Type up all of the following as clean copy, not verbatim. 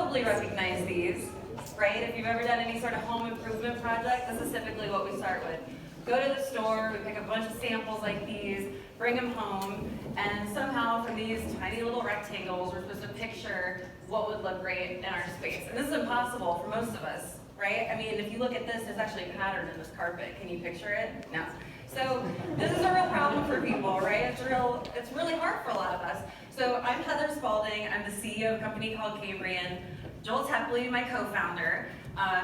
probably recognize these, right? If you've ever done any sort of home improvement project, this is typically what we start with. Go to the store, we pick a bunch of samples like these, bring them home, and somehow from these tiny little rectangles, we're supposed to picture what would look great in our space. And this is impossible for most of us, right? I mean, if you look at this, there's actually a pattern in this carpet. Can you picture it? No. So this is a real problem for people, right? It's really hard for a lot of us. So I'm Heather Spalding. I'm the CEO of a company called Cambrian. Joel Tepley, my co-founder,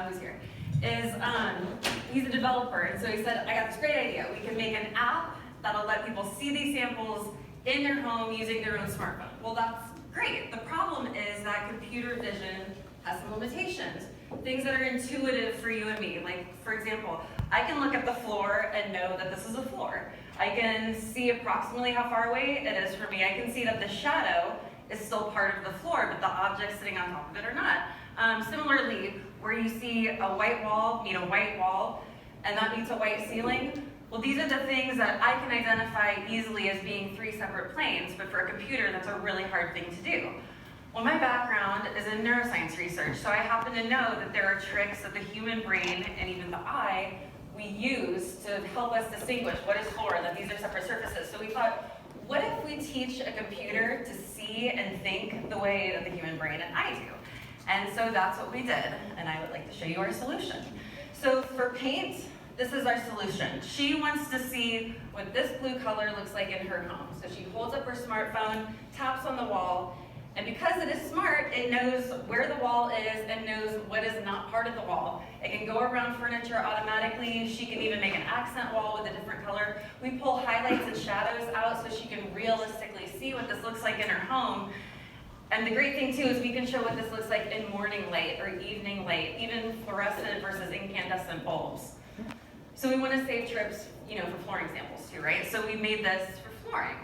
who's here, he's a developer. And so he said, I got this great idea. We can make an app that'll let people see these samples in their home using their own smartphone. Well, that's great. The problem is that computer vision has some limitations. Things that are intuitive for you and me. Like, for example, I can look at the floor and know that this is a floor. I can see approximately how far away it is from me. I can see that the shadow is still part of the floor, but the objects sitting on top of it are not. Similarly, where you see a white wall meet a white wall, and that meets a white ceiling, well, these are the things that I can identify easily as being three separate planes, but for a computer, that's a really hard thing to do. Well, my background is in neuroscience research, so I happen to know that there are tricks that the human brain and even the eye we use to help us distinguish what is floor, that these are separate surfaces. So we thought, what if we teach a computer to see and think the way that the human brain and eye do? And so that's what we did, and I would like to show you our solution. So for paint, this is our solution. She wants to see what this blue color looks like in her home. So she holds up her smartphone, taps on the wall, and because it is smart, it knows where the wall is and knows what is not part of the wall. It can go around furniture automatically. She can even make an accent wall with a different color. We pull highlights and shadows out so she can realistically see what this looks like in her home. And the great thing too is we can show what this looks like in morning light or evening light, even fluorescent versus incandescent bulbs. So we want to save trips, for flooring samples too, right? So we made this for flooring.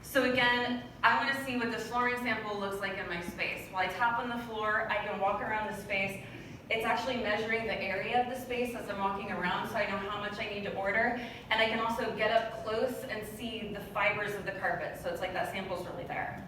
So again, I want to see what this flooring sample looks like in my space. While I tap on the floor, I can walk around the space. It's actually measuring the area of the space as I'm walking around, so I know how much I need to order. And I can also get up close and see the fibers of the carpet, so it's like that sample's really there.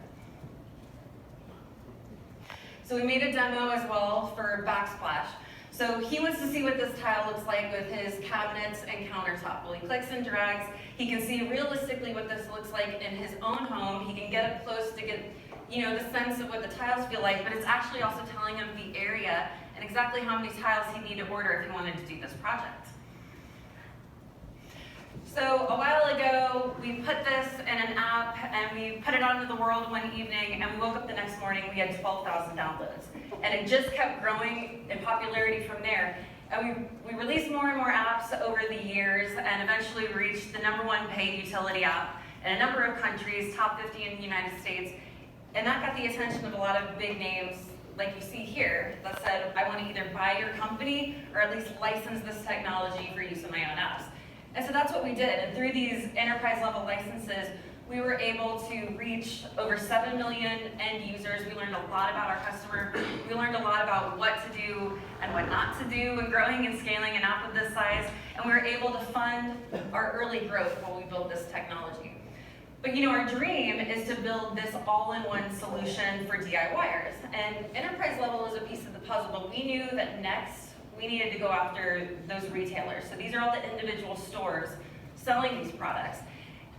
So we made a demo as well for backsplash. So he wants to see what this tile looks like with his cabinets and countertop. Well, he clicks and drags. He can see realistically what this looks like in his own home. He can get up close to get, the sense of what the tiles feel like, but it's actually also telling him the area and exactly how many tiles he'd need to order if he wanted to do this project. So a while ago, we put this in an app and we put it out into the world one evening, and we woke up the next morning, we had 12,000 downloads. And it just kept growing in popularity from there. And we released more and more apps over the years, and eventually reached the #1 paid utility app in a number of countries, top 50 in the United States. And that got the attention of a lot of big names, like you see here, that said, I want to either buy your company or at least license this technology for use in my own apps. And so that's what we did. And through these enterprise level licenses, we were able to reach over 7 million end users. We learned a lot about our customer. We learned a lot about what to do and what not to do when growing and scaling an app of this size. And we were able to fund our early growth while we built this technology. But our dream is to build this all-in-one solution for DIYers. And enterprise level is a piece of the puzzle, but we knew that next we needed to go after those retailers. So these are all the individual stores selling these products.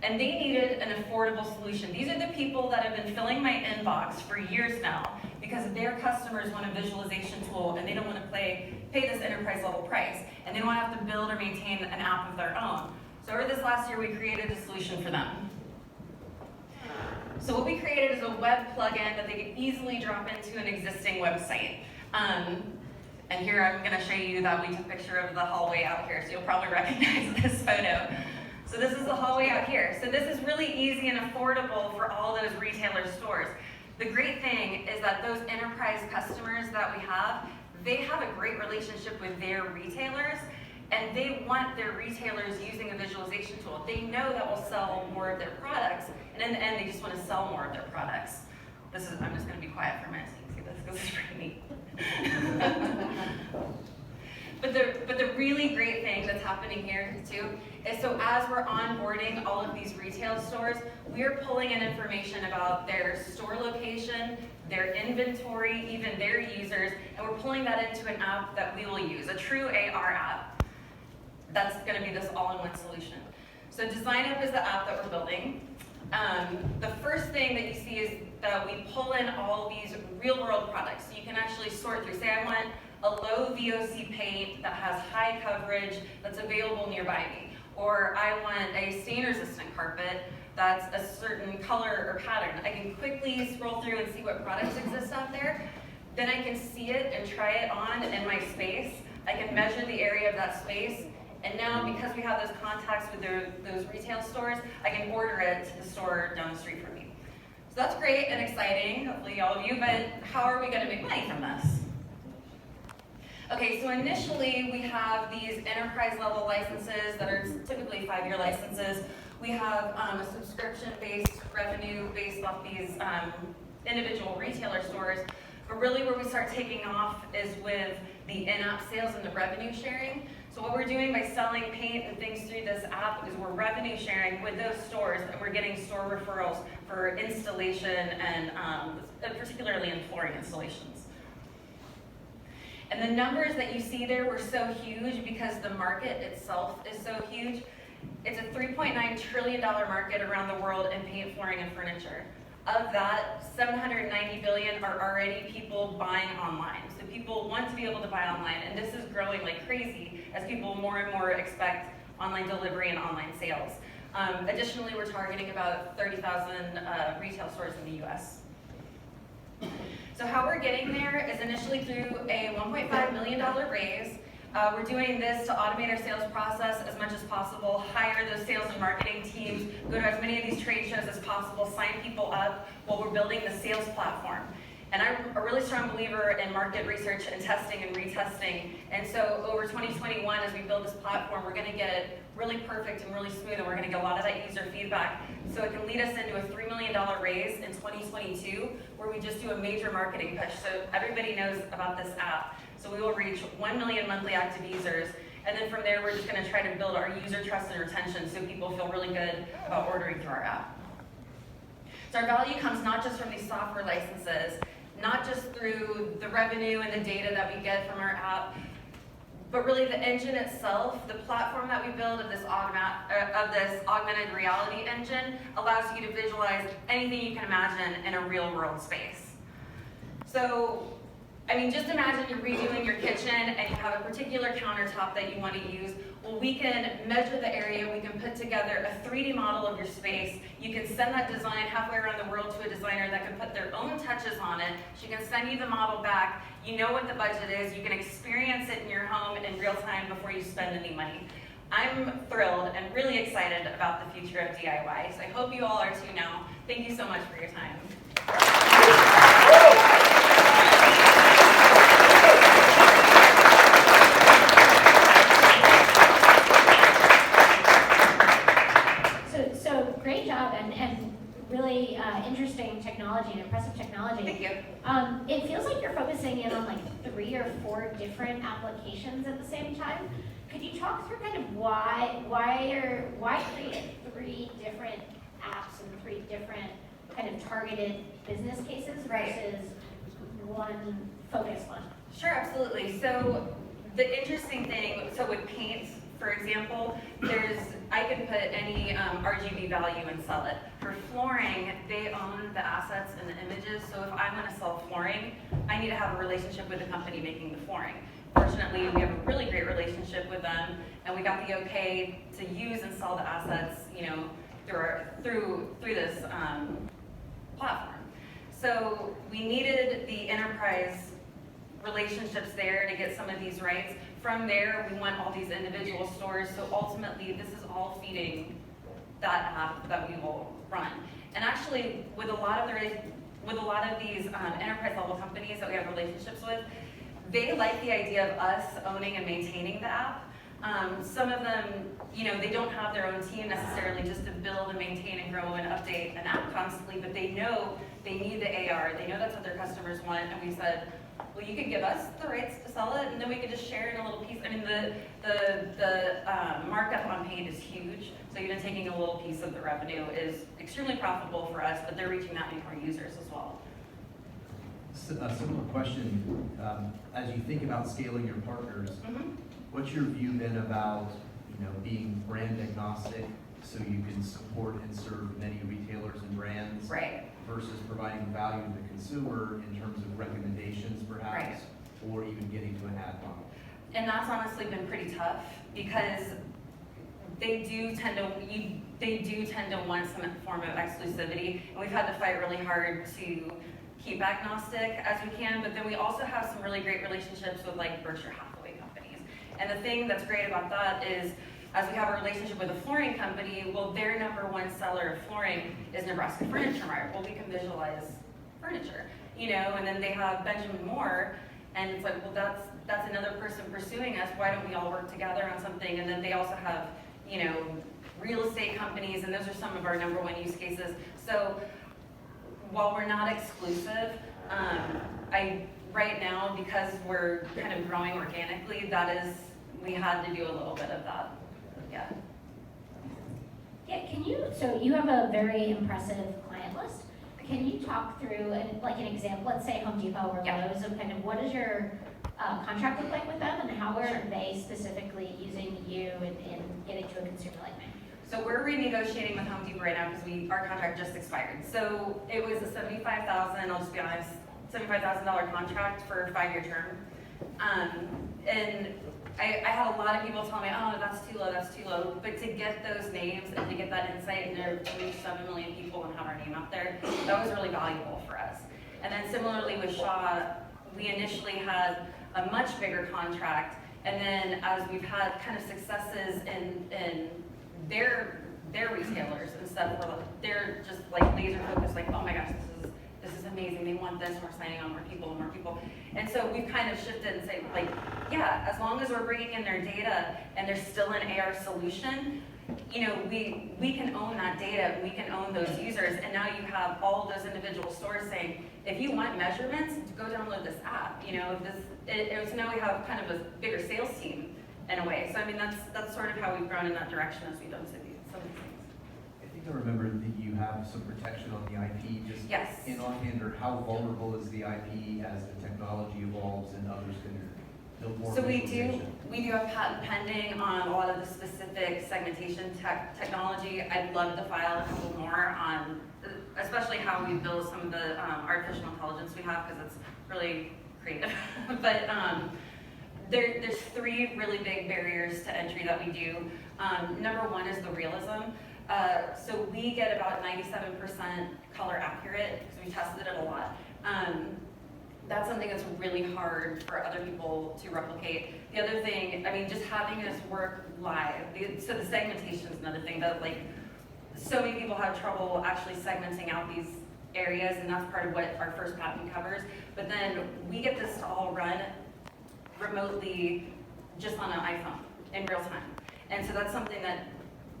And they needed an affordable solution. These are the people that have been filling my inbox for years now because their customers want a visualization tool and they don't want to pay this enterprise level price. And they don't want to have to build or maintain an app of their own. So over this last year, we created a solution for them. So what we created is a web plugin that they could easily drop into an existing website. And here I'm going to show you that we took a picture of the hallway out here, so you'll probably recognize this photo. So this is the hallway out here. So this is really easy and affordable for all those retailer stores. The great thing is that those enterprise customers that we have, they have a great relationship with their retailers, and they want their retailers using a visualization tool. They know that will sell more of their products, and in the end, they just want to sell more of their products. I'm just going to be quiet for a minute so you can see this, because it's pretty neat. But the really great thing that's happening here too is so as we're onboarding all of these retail stores, we're pulling in information about their store location, their inventory, even their users, and we're pulling that into an app that we will use, a true AR app. That's going to be this all-in-one solution. So DesignUp is the app that we're building. The first thing that you see is that we pull in all these real-world products. So you can actually sort through. Say I want a low VOC paint that has high coverage that's available nearby me. Or I want a stain-resistant carpet that's a certain color or pattern. I can quickly scroll through and see what products exist out there. Then I can see it and try it on in my space. I can measure the area of that space. And now, because we have those contacts with those retail stores, I can order it to the store down the street from me. So that's great and exciting, hopefully all of you, but how are we going to make money from this? Okay, so initially we have these enterprise level licenses that are typically 5-year licenses. We have a subscription-based revenue based off these individual retailer stores. But really where we start taking off is with the in-app sales and the revenue sharing. So what we're doing by selling paint and things through this app is we're revenue sharing with those stores, and we're getting store referrals for installation and particularly in flooring installations. And the numbers that you see there were so huge because the market itself is so huge. It's a $3.9 trillion market around the world in paint, flooring, and furniture. Of that, $790 billion are already people buying online. So people want to be able to buy online, and this is growing like crazy as people more and more expect online delivery and online sales. Additionally, we're targeting about 30,000 retail stores in the US. So how we're getting there is initially through a $1.5 million raise. We're doing this to automate our sales process as much as possible, hire those sales and marketing teams, go to as many of these trade shows as possible, sign people up while we're building the sales platform. And I'm a really strong believer in market research and testing and retesting. And so over 2021, as we build this platform, we're going to get it really perfect and really smooth, and we're going to get a lot of that user feedback. So it can lead us into a $3 million raise in 2022, where we just do a major marketing push. So everybody knows about this app. So we will reach 1 million monthly active users. And then from there, we're just going to try to build our user trust and retention so people feel really good about ordering through our app. So our value comes not just from these software licenses, not just through the revenue and the data that we get from our app, but really the engine itself, the platform that we build of this augmented reality engine allows you to visualize anything you can imagine in a real world space. So, I mean, just imagine you're redoing your kitchen and you have a particular countertop that you want to use. Well, we can measure the area, we can put together a 3D model of your space. You can send that design halfway around the world to a designer that can put their own touches on it. She can send you the model back. You know what the budget is. You can experience it in your home in real time before you spend any money. I'm thrilled and really excited about the future of DIY, so I hope you all are too now. Thank you so much for your time. Great job, and really interesting technology and impressive technology. Thank you. It feels like you're focusing in on like 3 or 4 different applications at the same time. Could you talk through kind of why create 3 different apps and 3 different kind of targeted business cases versus one focused one? Sure, absolutely. So the interesting thing, so with paint, for example, I can put any RGB value and sell it. For flooring, they own the assets and the images, so if I want to sell flooring, I need to have a relationship with the company making the flooring. Fortunately, we have a really great relationship with them, and we got the okay to use and sell the assets, you know, through this platform. So we needed the enterprise relationships there to get some of these rights. From there, we want all these individual stores, so ultimately this is all feeding that app that we will run. And actually, with a lot of these enterprise level companies that we have relationships with, they like the idea of us owning and maintaining the app. Some of them, you know, they don't have their own team necessarily just to build and maintain and grow and update an app constantly, but they know they need the AR, they know that's what their customers want, and we said, well, you could give us the rights to sell it, and then we could just share in a little piece. I mean, the markup on paint is huge, so even taking a little piece of the revenue is extremely profitable for us, but they're reaching that many more users as well. A similar question, as you think about scaling your partners, what's your view then about, being brand agnostic so you can support and serve many retailers and brands? Right. Versus providing value to the consumer in terms of recommendations perhaps, or even getting to an ad model? And that's honestly been pretty tough because they do tend to want some form of exclusivity, and we've had to fight really hard to keep agnostic as we can, but then we also have some really great relationships with like Berkshire Hathaway companies. And the thing that's great about that is, as we have a relationship with a flooring company, well, their number one seller of flooring is Nebraska Furniture Mart. Well, we can visualize furniture, and then they have Benjamin Moore, and it's like, well, that's another person pursuing us. Why don't we all work together on something? And then they also have, real estate companies, and those are some of our number one use cases. So while we're not exclusive, right now, because we're kind of growing organically, we had to do a little bit of that. Yeah. Yeah, so you have a very impressive client list. Can you talk through, like an example, let's say Home Depot or Lowe's, of kind of what does your contract look like with them, and how are they specifically using you in getting to a consumer like me? So we're renegotiating with Home Depot right now because our contract just expired. So it was a $75,000, I'll just be honest, $75,000 contract for a 5-year term. And I had a lot of people tell me, oh, that's too low. But to get those names and to get that insight and to reach 7 million people and have our name out there, that was really valuable for us. And then similarly with Shaw, we initially had a much bigger contract, and then as we've had kind of successes in their retailers and stuff, they're just like laser focused, like, oh my gosh, this is amazing, they want this, we're signing on more people. And so we've kind of shifted and say, like, yeah, as long as we're bringing in their data and there's still an AR solution, we can own that data, we can own those users, and now you have all those individual stores saying, if you want measurements, go download this app. So now we have kind of a bigger sales team in a way. So I mean, that's sort of how we've grown in that direction as we've done some of these things. I think I remember that you have some protection on the IP. Just yes. In offhand, or how vulnerable is the IP as the technology evolves and others can build more? So we do have patent pending on a lot of the specific segmentation technology. I'd love to file a couple more on, especially how we build some of the artificial intelligence we have, because it's really creative. But there's 3 really big barriers to entry that we do. Number one is the realism. So we get about 97% color accurate because we tested it a lot. That's something that's really hard for other people to replicate. The other thing, I mean, just having this work live. So the segmentation is another thing that, like, so many people have trouble actually segmenting out these areas, and that's part of what our first patent covers. But then we get this to all run remotely just on an iPhone in real time. And so that's something that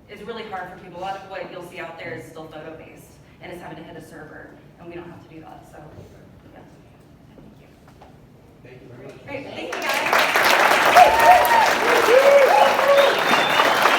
is really hard for people. A lot of what you'll see out there is still photo-based, and it's having to hit a server, and we don't have to do that. So, yeah. Thank you very much. Great, thank you guys.